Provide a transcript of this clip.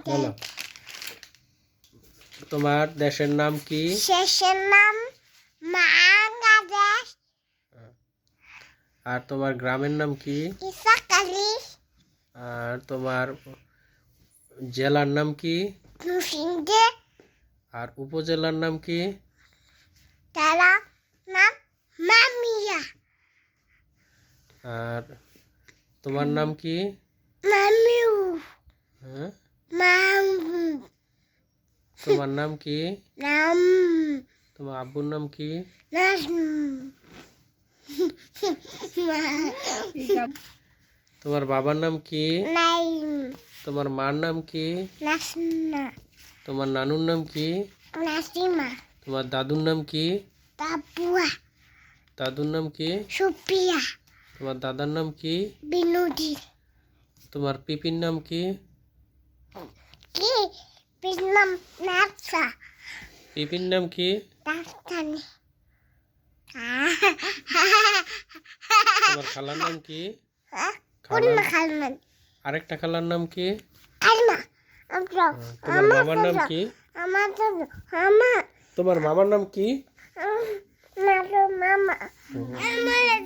বলো তোমার দেশের নাম কি? দেশের নাম বাংলাদেশ। আর তোমার গ্রামের নাম কি? ইসাকালি। আর তোমার জেলার নাম কি? মুসিন্দে। আর উপজেলার নাম কি? তারা নাম মামিয়া। আর তোমার নাম কি? মামিউ। হ্যাঁ, মামু। তোমার নাম কি? নাম তোমার আব্বুর নাম কি? নাম তোমার বাবার নাম কি? নাইম তোমার মার নাম কি? নাসনা তোমার নানুর নাম কি? নাসিমা তোমার দাদুর নাম কি? তাপুয়া দাদুর নাম কি? সুপিয়া তোমার দাদার নাম কি? বিনুদি তোমার পিপির নাম কি? কি পিনাম নাপসা পিপির নাম কি? তাস্তানি তোমার খালার নাম কি? কোন খালার খালমান আরেকটা খালার নাম কি? খালমা আমরা তোমার মামার নাম কি? আমার তো আমার তোমার মামার নাম কি? মামা আমার